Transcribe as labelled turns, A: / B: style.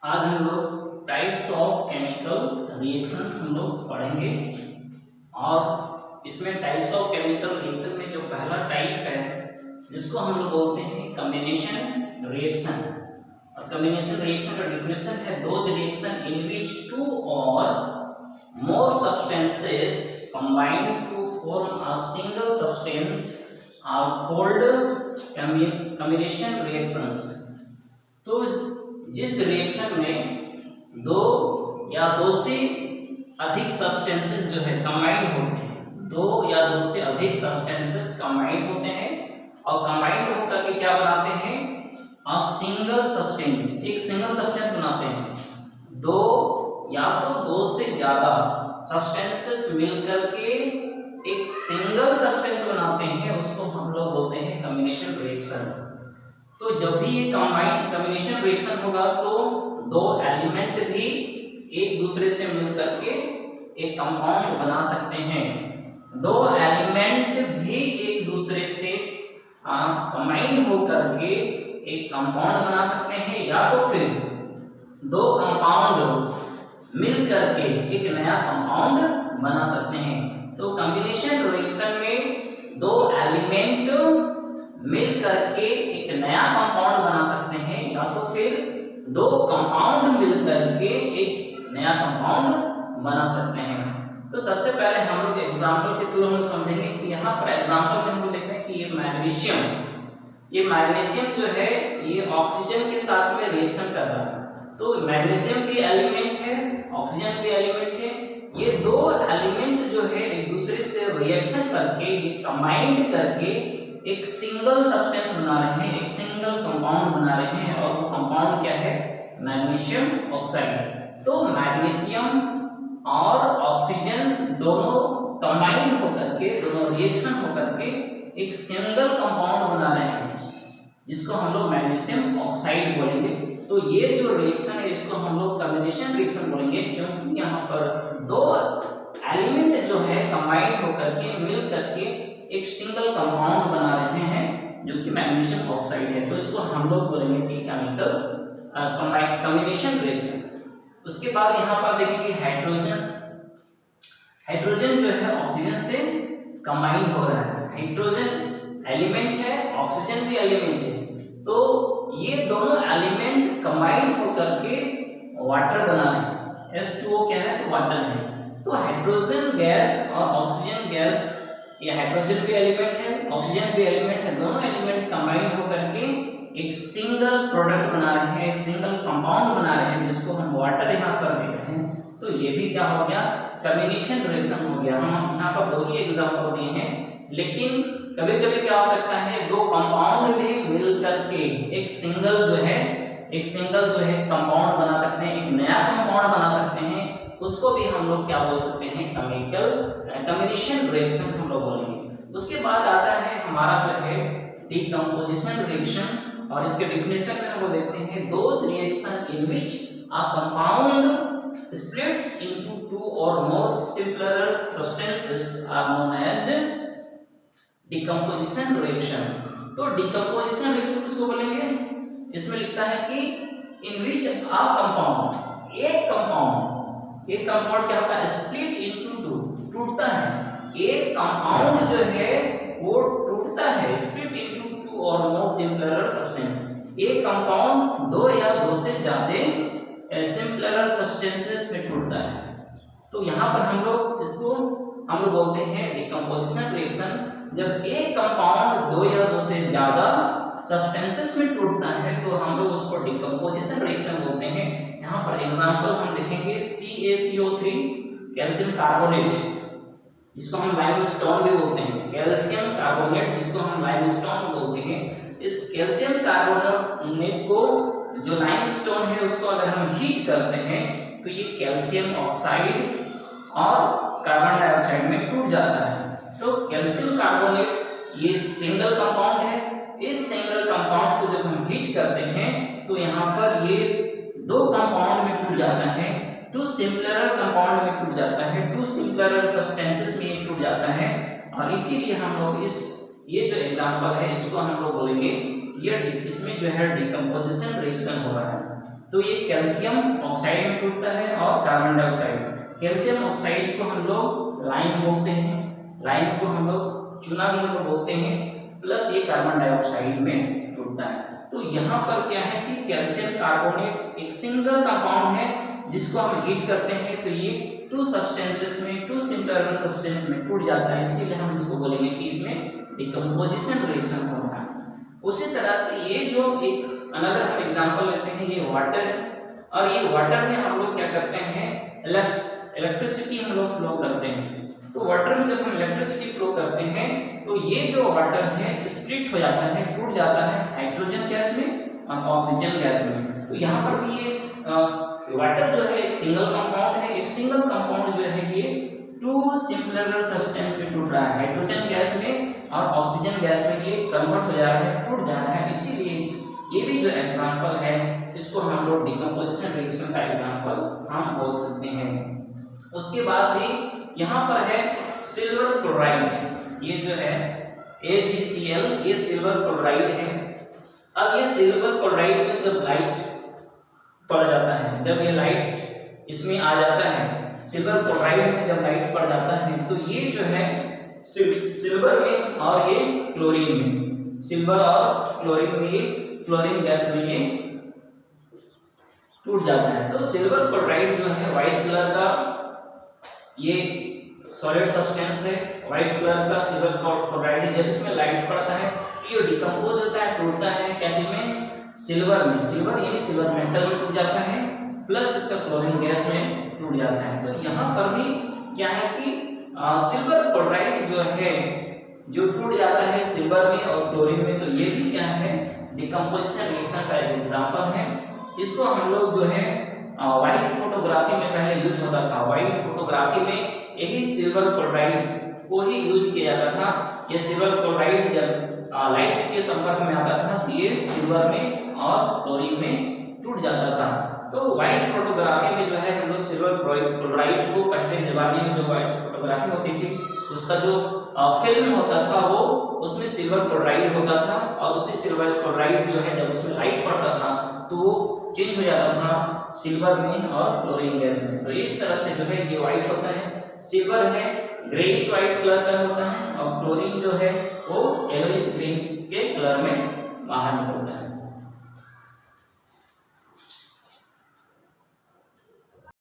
A: आज हम लोग टाइप्स ऑफ केमिकल रिएक्शंस हम लोग पढ़ेंगे। और इसमें टाइप्स ऑफ केमिकल रिएक्शन में जो पहला टाइप है जिसको हम लोग बोलते हैं कॉम्बिनेशन रिएक्शन। और कॉम्बिनेशन रिएक्शन का डिफिनेशन है those reaction in which two और more substances combine to form a single substance are called combination reactions. तो जिस रिएक्शन में दो या दो से अधिक सब्सटेंसेस जो है कंबाइंड होते हैं, दो या दो से अधिक सब्सटेंसेस कंबाइंड होते हैं और कंबाइंड होकर के क्या बनाते हैं, अ सिंगल सब्सटेंस, एक सिंगल सब्सटेंस बनाते हैं। दो या तो दो से ज्यादा सब्सटेंसेस मिलकर के एक सिंगल सब्सटेंस बनाते हैं, उसको हम लोग बोलते हैं कॉम्बिनेशन रिएक्शन। तो जब भी ये कॉम्बिनेशन रिएक्शन होगा तो दो एलिमेंट भी एक दूसरे से मिलकर के एक कंपाउंड बना सकते हैं। दो एलिमेंट भी एक दूसरे से कंबाइंड होकर के एक कंपाउंड बना सकते हैं, या तो फिर दो कंपाउंड मिल करके एक नया कंपाउंड बना सकते हैं। तो कॉम्बिनेशन रिएक्शन में दो एलिमेंट मिल करके एक नया कंपाउंड बना सकते हैं, या तो फिर दो कंपाउंड मिल करके एक नया कंपाउंड बना सकते हैं। तो सबसे पहले हम लोग एग्जांपल के थ्रू हम लोग समझेंगे कि यहाँ पर एग्जांपल में हम लोग देख रहे हैं कि ये मैग्नीशियम जो है ये ऑक्सीजन के साथ में रिएक्शन कर रहा है। तो मैग्नीशियम भी एलिमेंट है, ऑक्सीजन भी एलिमेंट है। ये दो एलिमेंट जो है एक दूसरे से रिएक्शन करके कंबाइंड करके एक सिंगल सब्सटेंस बना रहे हैं, एक सिंगल कंपाउंड बना रहे हैं, और वो कंपाउंड क्या है, मैग्नीशियम ऑक्साइड। तो मैग्नीशियम और ऑक्सीजन दोनों कंबाइंड होकर के, दोनों रिएक्शन होकर के एक सिंगल कंपाउंड बना रहे हैं जिसको हम लोग मैग्नीशियम ऑक्साइड बोलेंगे। तो ये जो रिएक्शन है इसको हम लोग कॉम्बिनेशन रिएक्शन बोलेंगे, क्योंकि यहाँ पर दो एलिमेंट जो है कंबाइंड होकर के मिल करके एक सिंगल कंपाउंड बना रहे हैं जो कि मैग्नीशियम ऑक्साइड है। तो इसको हम लोग बोलेंगे कि केमिकल कॉम्बिनेशन रिएक्शन। उसके बाद यहाँ पर देखेंगे हाइड्रोजन जो है ऑक्सीजन से कंबाइंड हो रहा है। हाइड्रोजन एलिमेंट है, ऑक्सीजन भी एलिमेंट है। तो ये दोनों एलिमेंट कंबाइंड होकर के वाटर बना रहे हैं। H2O क्या है, तो वाटर है। तो हाइड्रोजन गैस और ऑक्सीजन गैस, ये हाइड्रोजन भी एलिमेंट है, ऑक्सीजन भी एलिमेंट है, दोनों एलिमेंट कंबाइंड होकर के एक सिंगल प्रोडक्ट बना रहे हैं, एक सिंगल कंपाउंड बना रहे हैं जिसको हम वाटर यहाँ पर देख रहे हैं। तो ये भी क्या हो गया, कॉम्बिनेशन रिएक्शन हो गया। हम यहाँ पर दो ही एग्जांपल दिए हैं, लेकिन कभी कभी क्या हो सकता है, दो कंपाउंड भी मिल करके एक सिंगल जो है कंपाउंड बना सकते हैं, एक नया कंपाउंड बना सकते हैं। उसको भी हम लोग क्या बोल सकते हैं, कॉम्बिनेशन रिएक्शन हम लोग बोलेंगे। उसके बाद आता है हमारा जो है डिकम्पोजिशन रिएक्शन, और इसके डिफिनेशन में हम लोग देखते हैं those reaction in which a compound splits into two or more simpler substances are known as decomposition reaction। तो decomposition reaction किसको बोलेंगे, इसमें लिखता है कि in which a compound, एक कंपाउंड क्या होता है, split into two, टूटता है। एक कंपाउंड जो है वो टूटता है, split into two or more simpler substance। एक कंपाउंड दो या दो से ज्यादा सिंपलर सब्सटेंसेस में टूटता है। तो यहाँ पर हम लोग बोलते हैं डिकम्पोजिशन रिएक्शन। जब एक कंपाउंड दो या दो से ज्यादा सब्सटेंसेस में टूटता है तो हम लोग उसको डिकम्पोजिशन रिएक्शन बोलते हैं। यहाँ पर एग्जांपल हम देखेंगे CaCO3 कैल्शियम कार्बोनेट, जिसको हम लाइमस्टोन भी बोलते हैं, कैल्शियम कार्बोनेट जिसको हम लाइमस्टोन बोलते हैं। इस कैल्शियम कार्बोनेट को जो लाइमस्टोन है उसको अगर हम हीट करते हैं तो ये कैल्शियम ऑक्साइड और कार्बन डाइऑक्साइड में टूट जाता है। तो कैल्शियम कार्बोनेट ये सिंगल कंपाउंड है। इस सिंगल कंपाउंड को जब हम हीट करते हैं तो यहाँ पर ये दो कंपाउंड में टूट जाता है, टू सिंपलर कंपाउंड में टूट जाता है, टू सिंपलर सब्सटेंसेस में टूट जाता है। और इसीलिए हम लोग ये जो एग्जांपल है इसको हम लोग बोलेंगे ये इसमें जो है डिकम्पोजिशन रिएक्शन हो रहा है। तो ये कैल्शियम ऑक्साइड में टूटता है और कार्बन डाइऑक्साइड। कैल्शियम ऑक्साइड को हम लोग लाइम बोलते हैं, लाइम को हम लोग चूना भी हम लोग बोलते हैं, प्लस ये कार्बन डाइऑक्साइड में टूटता है। तो यहाँ पर क्या है कि कैल्शियम कार्बोनेट एक सिंगल कंपाउंड है जिसको हम हीट करते हैं तो ये टू सब्सटेंसेस में, टू सिमिलर सब्सटेंस में टूट जाता है, इसीलिए हम इसको बोलेंगे कि इसमें डिकम्पोजिशन रिएक्शन हो रहा है। उसी तरह से ये जो एक अनदर हम एग्जांपल लेते हैं, ये वाटर है, और ये वाटर में हम लोग क्या करते हैं, इलेक्ट्रिसिटी हम लोग फ्लो करते हैं। तो वाटर में जब हम इलेक्ट्रिसिटी फ्लो करते हैं तो ये जो वाटर है स्प्लिट हो जाता है, टूट जाता है हाइड्रोजन गैस में और ऑक्सीजन गैस में। तो यहाँ पर भी ये वाटर जो है एक सिंगल कंपाउंड है, एक सिंगल कंपाउंड जो है ये टू सिमिलर सब्सटेंस में टूट रहा है, हाइड्रोजन गैस में और ऑक्सीजन गैस में ये कन्वर्ट हो जा रहा है, टूट जा रहा है। इसीलिए ये भी जो एग्जांपल है इसको हम लोग डिकम्पोजिशन रिएक्शन का एग्जांपल हम बोल सकते हैं। उसके बाद भी यहाँ पर है सिल्वर क्लोराइड, ये जो है AgCl, ये सिल्वर क्लोराइड है। अब ये सिल्वर क्लोराइड में जब लाइट पड़ जाता है, जब ये लाइट इसमें आ जाता है, सिल्वर क्लोराइड में जब लाइट पड़ जाता है तो ये जो है सिल्वर में और ये क्लोरीन में, सिल्वर और क्लोरीन में, ये क्लोरीन गैस में ये टूट जाता है। तो सिल्वर क्लोराइड जो है व्हाइट कलर का ये सॉलिड सब्सटेंस है, व्हाइट कलर का सिल्वर क्लोराइड है। जब इसमें लाइट पड़ता है तो ये डिकम्पोज होता है, टूटता है कैसे में, सिल्वर में, सिल्वर यानी सिल्वर मेटल में टूट जाता है, प्लस इसका क्लोरीन गैस में टूट जाता है। तो यहाँ पर भी क्या है कि सिल्वर क्लोराइड जो है जो टूट जाता है सिल्वर में और क्लोरीन में, तो ये भी क्या है डिकम्पोजिशन रिएक्शन का एग्जांपल है। इसको हम लोग जो है व्हाइट फोटोग्राफी में पहले यूज होता था, व्हाइट फोटोग्राफी में यही सिल्वर क्लोराइड को ही यूज किया जाता था। ये सिल्वर क्लोराइड जब लाइट के संपर्क में आता था तो ये सिल्वर में और क्लोरीन में टूट जाता था। तो व्हाइट फोटोग्राफी में जो है हम लोग सिल्वर क्लोराइड को, पहले जमाने में जो व्हाइट फोटोग्राफी होती थी उसका जो फिल्म होता था वो उसमें सिल्वर क्लोराइड होता था, और उसी सिल्वर क्लोराइड जो है जब उसमें लाइट पड़ता था तो वो चेंज हो जाता था सिल्वर में और क्लोरीन गैस में। तो इस तरह से जो है ये व्हाइट होता है, सिल्वर है ग्रेइश व्हाइट कलर का होता है, और क्लोरीन जो है वो येलोइश ग्रीन के कलर में बाहर निकलता है।